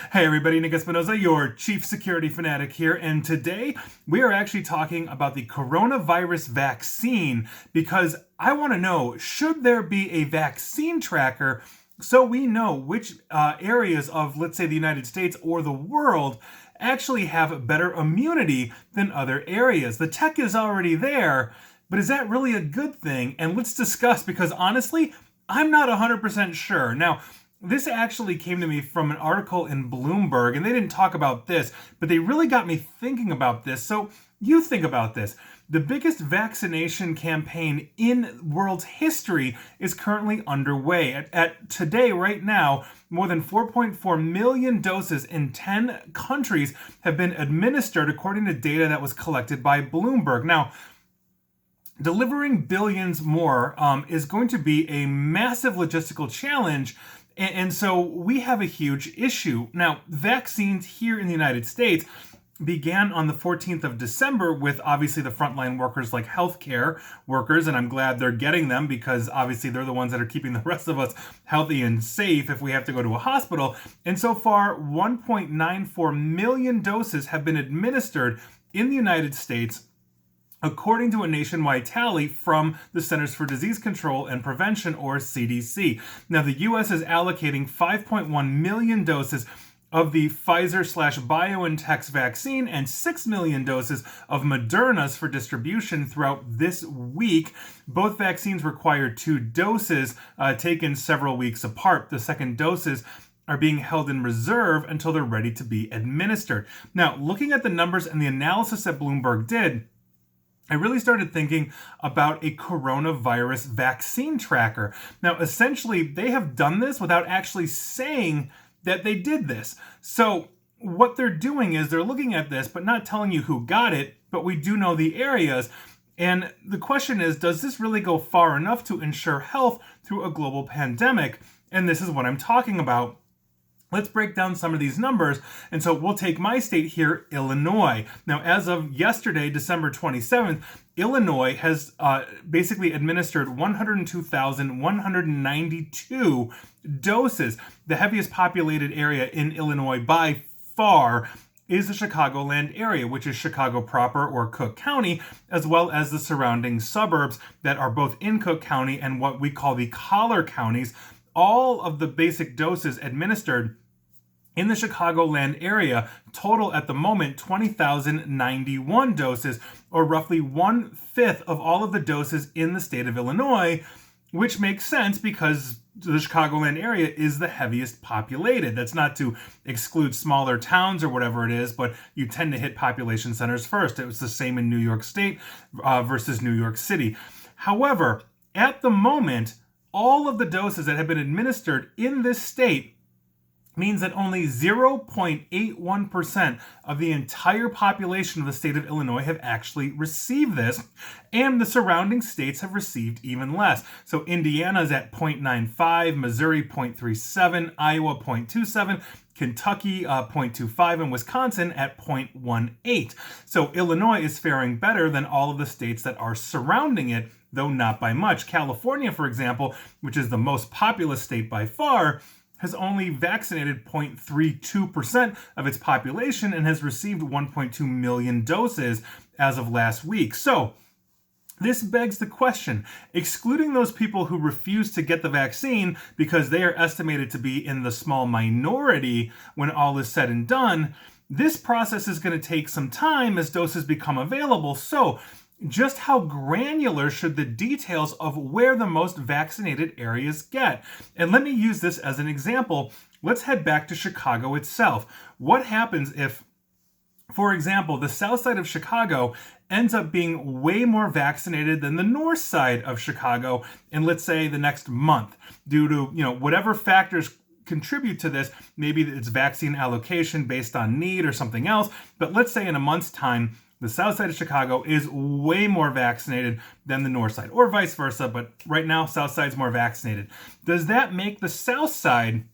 Hey everybody, Nick Espinoza, your chief security fanatic here, and today we are actually talking about the coronavirus vaccine because I want to know, should there be a vaccine tracker so we know which areas of, let's say, the United States or the world actually have better immunity than other areas? The tech is already there, but is that really a good thing? And let's discuss, because honestly, I'm not 100% sure. Now, this actually came to me from an article in Bloomberg, and they didn't talk about this, but they really got me thinking about this. So you think about this. The biggest vaccination campaign in world history is currently underway. At today, right now, more than 4.4 million doses in 10 countries have been administered, according to data that was collected by Bloomberg. Now, delivering billions more is going to be a massive logistical challenge. And so we have a huge issue. Now, vaccines here in the United States began on the 14th of December with obviously the frontline workers like healthcare workers, and I'm glad they're getting them because obviously they're the ones that are keeping the rest of us healthy and safe if we have to go to a hospital. And so far, 1.94 million doses have been administered in the United States, according to a nationwide tally from the Centers for Disease Control and Prevention, or CDC. Now, the U.S. is allocating 5.1 million doses of the Pfizer/BioNTech's vaccine and 6 million doses of Moderna's for distribution throughout this week. Both vaccines require 2 doses taken several weeks apart. The second doses are being held in reserve until they're ready to be administered. Now, looking at the numbers and the analysis that Bloomberg did, I really started thinking about a coronavirus vaccine tracker. Now, essentially, they have done this without actually saying that they did this. So what they're doing is they're looking at this, but not telling you who got it, but we do know the areas. And the question is, does this really go far enough to ensure health through a global pandemic? And this is what I'm talking about. Let's break down some of these numbers. And so we'll take my state here, Illinois. Now, as of yesterday, December 27th, Illinois has basically administered 102,192 doses. The heaviest populated area in Illinois by far is the Chicagoland area, which is Chicago proper or Cook County, as well as the surrounding suburbs that are both in Cook County and what we call the collar counties. All of the basic doses administered in the Chicagoland area total at the moment 20,091 doses, or roughly 1/5 of all of the doses in the state of Illinois, which makes sense because the Chicagoland area is the heaviest populated. That's not to exclude smaller towns or whatever it is, but you tend to hit population centers first. It was the same in New York State versus New York City. However, at the moment, all of the doses that have been administered in this state means that only 0.81% of the entire population of the state of Illinois have actually received this, and the surrounding states have received even less. So Indiana is at 0.95, Missouri 0.37, Iowa 0.27, Kentucky 0.25, and Wisconsin at 0.18. So Illinois is faring better than all of the states that are surrounding it, though not by much. California, for example, which is the most populous state by far, has only vaccinated 0.32% of its population and has received 1.2 million doses as of last week. So this begs the question, excluding those people who refuse to get the vaccine because they are estimated to be in the small minority when all is said and done, this process is going to take some time as doses become available. So just how granular should the details of where the most vaccinated areas get? And let me use this as an example. Let's head back to Chicago itself. What happens if, for example, the south side of Chicago ends up being way more vaccinated than the north side of Chicago in, let's say, the next month, due to, whatever factors contribute to this? Maybe it's vaccine allocation based on need or something else. But let's say in a month's time, the south side of Chicago is way more vaccinated than the north side, or vice versa, but right now, south side's more vaccinated. Does that make the south side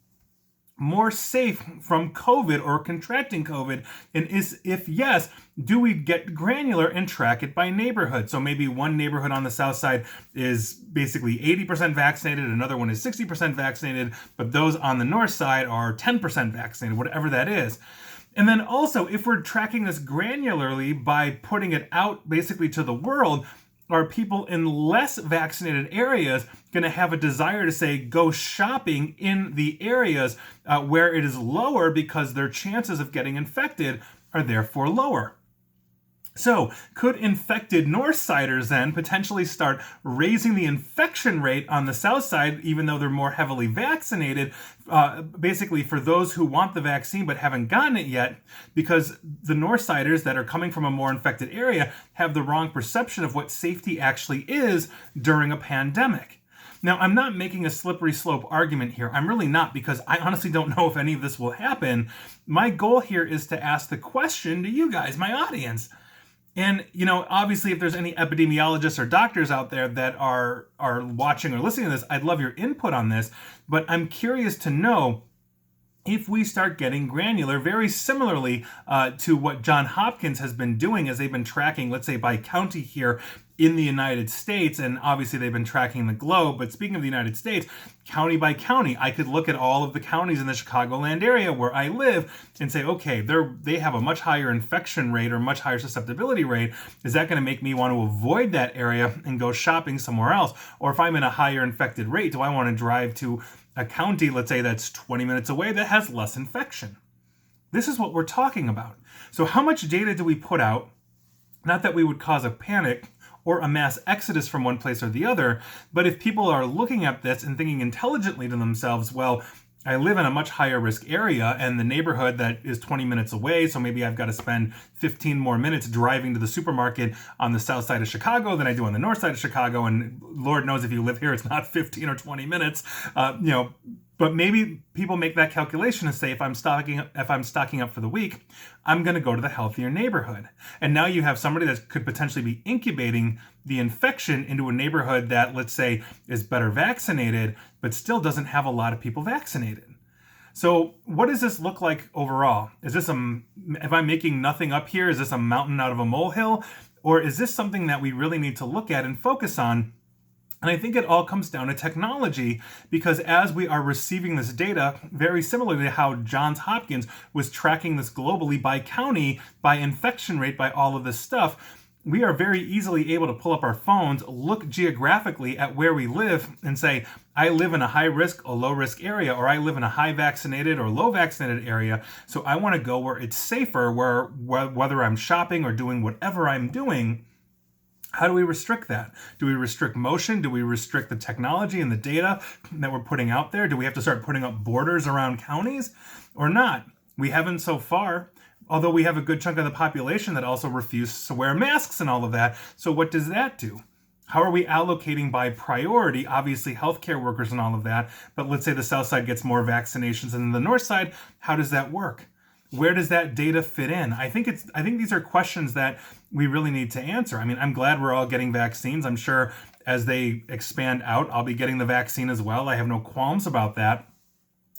more safe from COVID or contracting COVID? And if yes, do we get granular and track it by neighborhood? So maybe one neighborhood on the south side is basically 80% vaccinated, another one is 60% vaccinated, but those on the north side are 10% vaccinated, whatever that is. And then also, if we're tracking this granularly by putting it out basically to the world, are people in less vaccinated areas going to have a desire to say go shopping in the areas where it is lower because their chances of getting infected are therefore lower? So, could infected Northsiders then potentially start raising the infection rate on the South side, even though they're more heavily vaccinated, basically for those who want the vaccine but haven't gotten it yet, because the Northsiders that are coming from a more infected area have the wrong perception of what safety actually is during a pandemic? Now, I'm not making a slippery slope argument here. I'm really not, because I honestly don't know if any of this will happen. My goal here is to ask the question to you guys, my audience. And, obviously, if there's any epidemiologists or doctors out there that are watching or listening to this, I'd love your input on this. But I'm curious to know if we start getting granular, very similarly to what Johns Hopkins has been doing as they've been tracking, let's say, by county here in the United States, and obviously they've been tracking the globe, but speaking of the United States, county by county, I could look at all of the counties in the Chicagoland area where I live and say, okay, they have a much higher infection rate or much higher susceptibility rate. Is that going to make me want to avoid that area and go shopping somewhere else? Or if I'm in a higher infected rate, do I want to drive to a county, let's say that's 20 minutes away, that has less infection? This is what we're talking about. So how much data do we put out? Not that we would cause a panic or a mass exodus from one place or the other, but if people are looking at this and thinking intelligently to themselves, well, I live in a much higher risk area and the neighborhood that is 20 minutes away, so maybe I've got to spend 15 more minutes driving to the supermarket on the south side of Chicago than I do on the north side of Chicago, and Lord knows if you live here, it's not 15 or 20 minutes, but maybe people make that calculation and say, if I'm stocking up for the week, I'm going to go to the healthier neighborhood. And now you have somebody that could potentially be incubating the infection into a neighborhood that, let's say, is better vaccinated, but still doesn't have a lot of people vaccinated. So what does this look like overall? Is this if I'm making nothing up here, is this a mountain out of a molehill? Or is this something that we really need to look at and focus on? And I think it all comes down to technology, because as we are receiving this data, very similarly to how Johns Hopkins was tracking this globally by county, by infection rate, by all of this stuff, we are very easily able to pull up our phones, look geographically at where we live and say, I live in a high risk or low risk area, or I live in a high vaccinated or low vaccinated area. So I want to go where it's safer, whether I'm shopping or doing whatever I'm doing. How do we restrict that? Do we restrict motion? Do we restrict the technology and the data that we're putting out there? Do we have to start putting up borders around counties or not? We haven't so far, although we have a good chunk of the population that also refuses to wear masks and all of that. So what does that do? How are we allocating by priority? Obviously, healthcare workers and all of that. But let's say the south side gets more vaccinations than the north side. How does that work? Where does that data fit in? I think these are questions that we really need to answer. I mean, I'm glad we're all getting vaccines. I'm sure as they expand out, I'll be getting the vaccine as well. I have no qualms about that.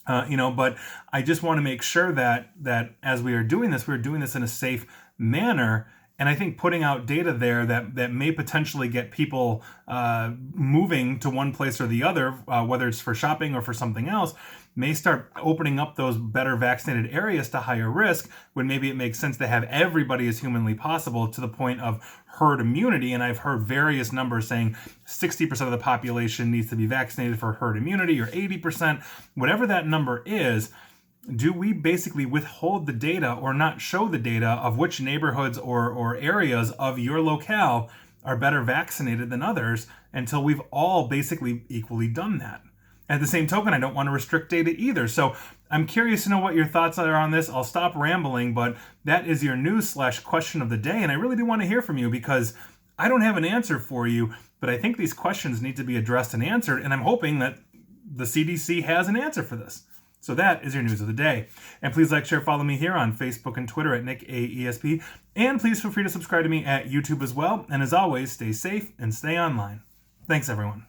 But I just want to make sure that as we are doing this, we're doing this in a safe manner. And I think putting out data there that may potentially get people moving to one place or the other, whether it's for shopping or for something else, may start opening up those better vaccinated areas to higher risk, when maybe it makes sense to have everybody as humanly possible to the point of herd immunity. And I've heard various numbers saying 60% of the population needs to be vaccinated for herd immunity, or 80%, whatever that number is. Do we basically withhold the data or not show the data of which neighborhoods or areas of your locale are better vaccinated than others until we've all basically equally done that? At the same token, I don't want to restrict data either. So I'm curious to know what your thoughts are on this. I'll stop rambling, but that is your news/question of the day. And I really do want to hear from you, because I don't have an answer for you, but I think these questions need to be addressed and answered. And I'm hoping that the CDC has an answer for this. So that is your news of the day. And please like, share, follow me here on Facebook and Twitter at NickAESP. And please feel free to subscribe to me at YouTube as well. And as always, stay safe and stay online. Thanks, everyone.